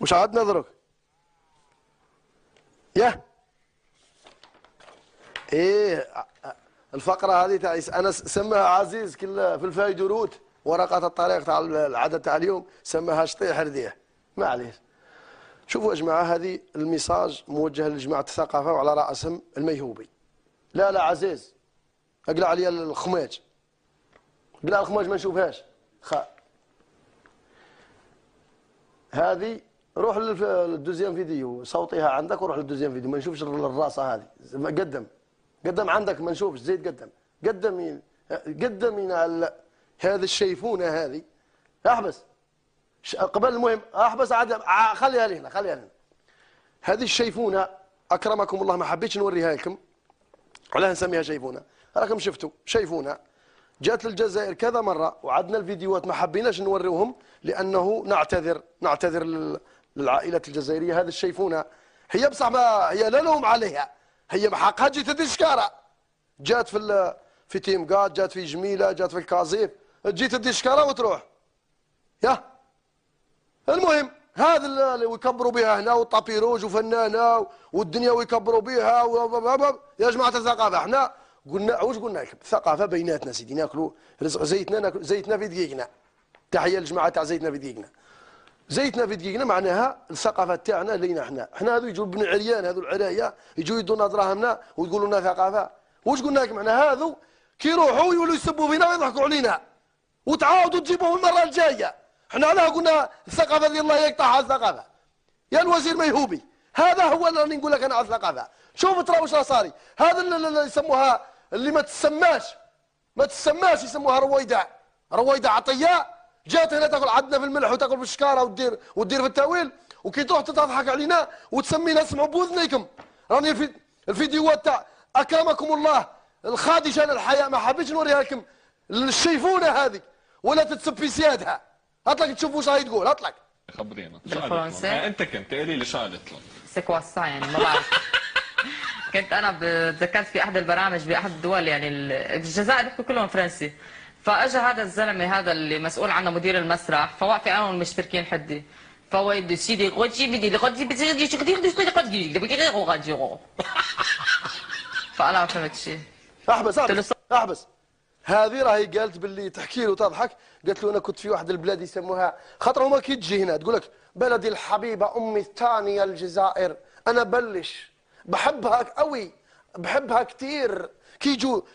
وش عاد نظرك؟ ايه الفقره هذه تاع انا سماها عزيز كل في الفايدروت ورقه الطريق تاع العدد تاع اليوم سماها شطيح رديه. معليش. شوفوا يا جماعه هذه الميساج موجه لجماعه الثقافه وعلى راسهم الميهوبي. لا عزيز اقلع عليا الخماج. قلع الخماج ما نشوفهاش. هذه روح للدوزيام فيديو صوتيها عندك وروح للدوزيام فيديو ما نشوفش الراسه هذه. قدم عندك ما نشوفش. زيد قدم على هذا الشيفونه هذه. احبس قبل المهم احبس عاد خليها لهنا. هذه الشيفونه اكرمكم الله ما حبيتش نوريها لكم. علاه نسميها شيفونه؟ راكم شفتوا شيفونه جات للجزائر كذا مره وعدنا الفيديوهات ما حبيناش نوريوهم لانه نعتذر للعائله الجزائريه. هذا الشيفونه هي بصح ما هي لا لوم عليها، هي بحقها جات الدشكاره. جات في تيمقات، جات في جميله، جات في الكازيف، تجي الدشكاره وتروح. المهم هذا اللي يكبروا بها هنا والطابيروج وفنانه والدنيا ويكبروا بها يا جماعه الثقافه احنا قلنا واش قلنا لكم؟ الثقافه بيناتنا سيدي ناكلوا رزق زيتنا ناكل زيتنا في دقيقنا. تحيه للجماعه تاع زيتنا في دقيقنا. زيتنا في دقيقنا معناها الثقافه تاعنا لينا احنا هذو يجوا بن عريان هذو العرايه يجوا يدونا دراهمنا وتقولوا لنا ثقافه. واش قلنا لكم؟ احنا هذو كي يروحوا يولوا يسبوا فينا ويضحكوا علينا وتعاودوا تجيبوهم المره الجايه. احنا علاه قلنا الثقافه اللي الله يقطعها الثقافه. يا الوزير ميهوبي هذا هو اللي نقول لك انا على الثقافه. شوف ترى واش راه صاري. هذا اللي يسموها اللي ما تسماش يسموها رويدة عطيه. جات هنا تاكل عندنا في الملح وتاكل في الشكاره وتدير في التاويل وكي تروح تضحك علينا وتسمينا اسمعوا بوذنيكم. راني الفيديوهات تاع اكرمكم الله الخادشه للحياه ما حبيتش نوريها لكم. الشيفونه هذه ولا تتسب في سيادها. هاتلك تشوف واش راهي تقول. هاتلك خبرينا بالفرنسي. انت كنت قولي لي شو قالت لهم؟ سي كوا سا يعني ما بعرف. كنت انا تذكرت في احد البرامج باحد الدول يعني الجزائر بيحكوا كلهم فرنسي. فاجى هذا الزلمه هذا اللي مسؤول عنه مدير المسرح فواقفين انا مشتركين حدي. فهو سيدي فانا ما فهمت شيء. احبس هذه راهي قالت باللي تحكي له تضحك. قالت له انا كنت في واحد البلاد يسموها خاطر هما كي تجي هنا تقول لك بلدي الحبيبه امي الثانيه الجزائر. انا بلش بحبها قوي بحبها كثير. كي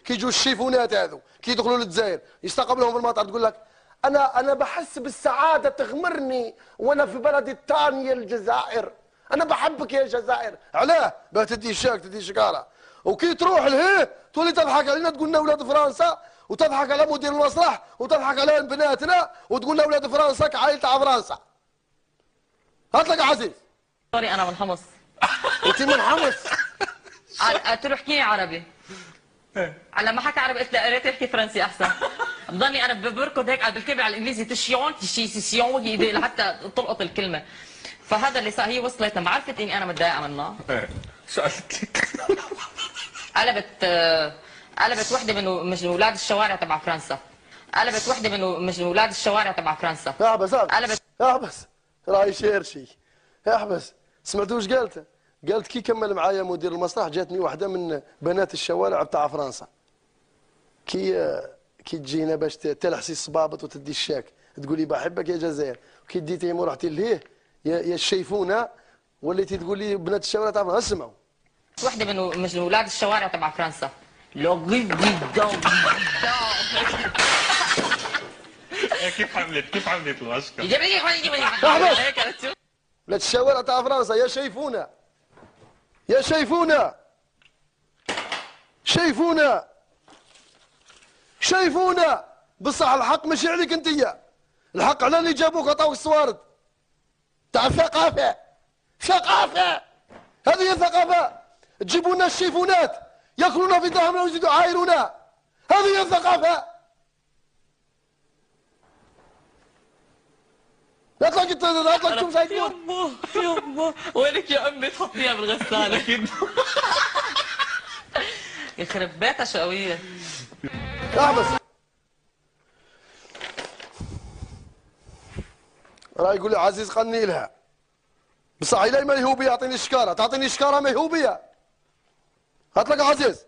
يجوا الشيفونات هذو كي يدخلوا للجزائر يستقبلهم في المطار تقول لك انا بحس بالسعاده تغمرني وانا في بلدي الثانيه الجزائر. انا بحبك يا جزائر. علاه؟ باه تدي الشاك تدي شكاره. وكي تروح لهيه تولي تضحك علينا تقول لنا اولاد فرنسا وتضحك على مدير المسرح وتضحك على بناتنا وتقول لنا اولاد فرنسا كعائله تاع فرنسا. هات لك عزيز. سوري انا من حمص. انت من حمص؟ قلت له احكي لي عربي. على ما حكى عربي قلت له قريت احكي فرنسي احسن. بضلني انا بركض هيك بالكلمه على الانجليزي تشيون لحتى تلقط الكلمه. فهذا اللي صار. هي وصلت لما عرفت اني انا متضايقه منها. شو قالت لك؟ قلبت وحده من اولاد الشوارع تبع فرنسا. قلبت وحده من اولاد الشوارع تبع فرنسا. احبس راهي شيرشي. احبس سمعتوا واش قالت؟ قالت كي كمل معايا مدير المسرح جاتني واحده من بنات الشوارع بتاع فرنسا. كي تجينا باش تلحسي الصبابط وتدي الشاك تقولي بحبك يا جزائر. كي ديتي ورحتي لهيه يا الشيفونه وليتي تقولي بنات الشوارع تاع فرنسا. اسمعوا واحده من اولاد الشوارع تبع فرنسا. كيف عملت المشكل؟ ولاد الشوارع تاع فرنسا يا شيفونه شيفونه بصح الحق ماشي عليك انتيا. الحق على اللي جابوك عطاوك الصوارد تاع الثقافه. هذه هي الثقافه. تجيبوا لنا الشيفونات ياكلونا في دراهمنا ويزيدوا عايرونا. هذه هي الثقافه. اطلق شوف شايف يما وينك يا امي تحطيها بالغساله. يخرب بيتها شقويه. احبس راه يقول لي عزيز قني لها. بصح إلا ميهوبية يعطيني شكارة، تعطيني شكارة ميهوبية. هات لك عزيز.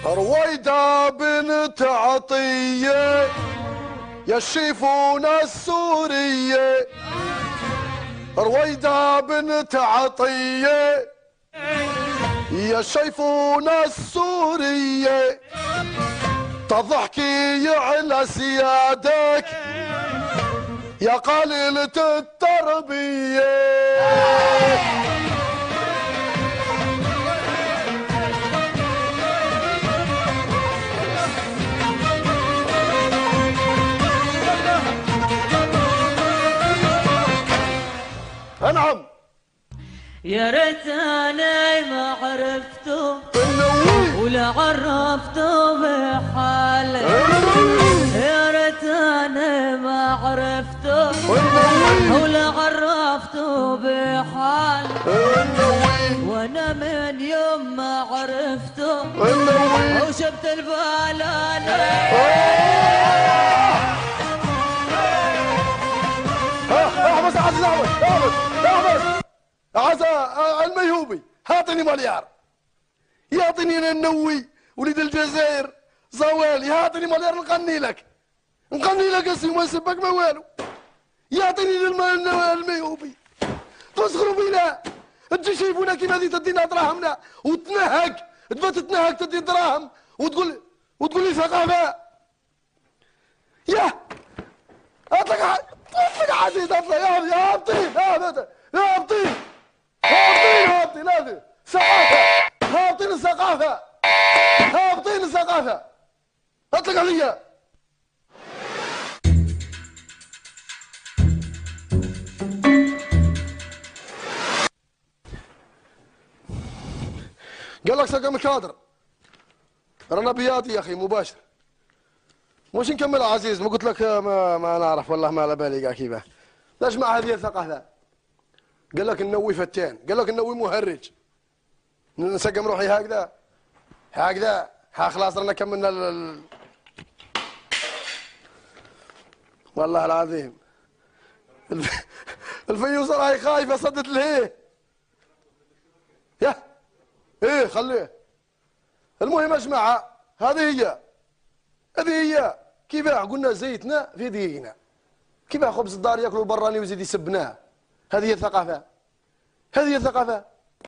رويدة بنت عطية يا الشيفونة السورية، رويدة بنت عطية يا الشيفونة السورية، تضحكي على سيادك يا قليلة التربية. نعم. يا ريتني ما عرفته ولا عرفته بحاله، يا ريتني ما عرفته ولا عرفته بحاله، وانا من يوم ما عرفته وشفت البلالة. احبس عزيز، احبس عزا الميهوبي، هاتني مليار، يعطيني النووي وليد الجزائر زوالي، هاتني مليار نغني لك اسمي ما يسبك ما والو، يعطيني الميهوبي. تسخروا بينا، تجي شايفونا كيما هذه تدينا دراهمنا وتنهك، تبغى تتنهك تدي دراهم وتقول لي ثقافه. ياه هاتلك عزيز، هاتلك يا بطيل، يا بطيل هابطين هذه ثقافة، هابطين الثقافة، هابطين الثقافة. اطلق عليا. قال لك سقم كادر، رانا بياتي يا اخي مباشر. مش نكمل عزيز، ما قلت لك ما نعرف والله ما على بالي قاع كيفاه. ليش مع هذه الثقافة؟ قال لك النووي فتان، قال لك النووي مهرج. نسقم روحي هكذا ها خلاص رانا كملنا والله العظيم الفيوصة راهي خايفة صدت الهيه. يا ايه خليه. المهم يا جماعة هذه هي كيفاه قلنا زيتنا في دقيقنا، كيفاه خبز الدار ياكلوا البراني ويزيد يسبناه. هذه هي الثقافة، هذه هي الثقافة.